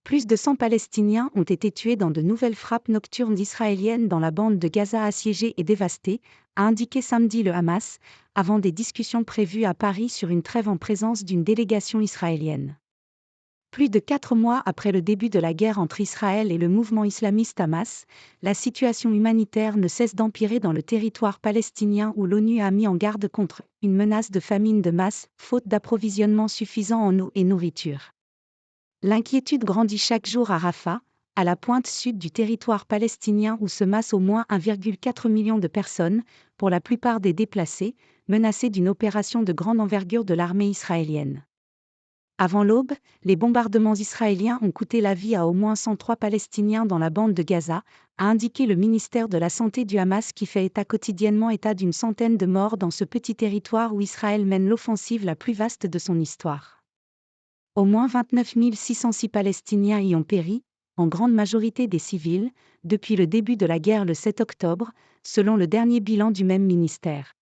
Plus de 100 Palestiniens ont été tués dans de nouvelles frappes nocturnes israéliennes dans la bande de Gaza assiégée et dévastée, a indiqué samedi le Hamas, avant des discussions prévues à Paris sur une trêve en présence d'une délégation israélienne. Plus de 4 mois après le début de la guerre entre Israël et le mouvement islamiste Hamas, la situation humanitaire ne cesse d'empirer dans le territoire palestinien où l'ONU a mis en garde contre une menace de famine de masse, faute d'approvisionnement suffisant en eau et nourriture. L'inquiétude grandit chaque jour à Rafah, à la pointe sud du territoire palestinien où se massent au moins 1,4 million de personnes, pour la plupart des déplacés, menacés d'une opération de grande envergure de l'armée israélienne. Avant l'aube, les bombardements israéliens ont coûté la vie à au moins 103 Palestiniens dans la bande de Gaza, a indiqué le ministère de la Santé du Hamas qui fait quotidiennement état d'une centaine de morts dans ce petit territoire où Israël mène l'offensive la plus vaste de son histoire. Au moins 29 606 Palestiniens y ont péri, en grande majorité des civils, depuis le début de la guerre le 7 octobre, selon le dernier bilan du même ministère.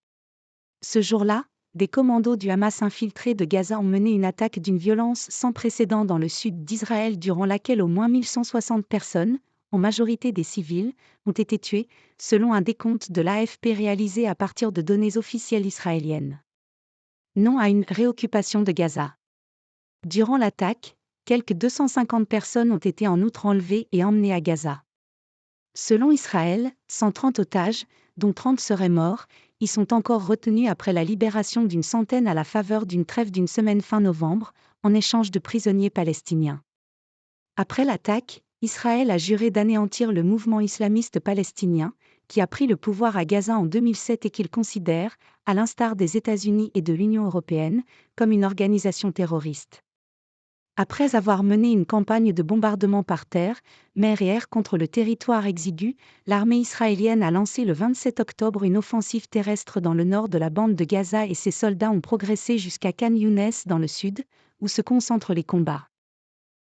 Ce jour-là, des commandos du Hamas infiltrés de Gaza ont mené une attaque d'une violence sans précédent dans le sud d'Israël durant laquelle au moins 1160 personnes, en majorité des civils, ont été tuées, selon un décompte de l'AFP réalisé à partir de données officielles israéliennes. Non à une réoccupation de Gaza. Durant l'attaque, quelques 250 personnes ont été en outre enlevées et emmenées à Gaza. Selon Israël, 130 otages, dont 30 seraient morts, y sont encore retenus après la libération d'une centaine à la faveur d'une trêve d'une semaine fin novembre, en échange de prisonniers palestiniens. Après l'attaque, Israël a juré d'anéantir le mouvement islamiste palestinien, qui a pris le pouvoir à Gaza en 2007 et qu'il considère, à l'instar des États-Unis et de l'Union européenne, comme une organisation terroriste. Après avoir mené une campagne de bombardement par terre, mer et air contre le territoire exigu, l'armée israélienne a lancé le 27 octobre une offensive terrestre dans le nord de la bande de Gaza et ses soldats ont progressé jusqu'à Khan Younes dans le sud, où se concentrent les combats.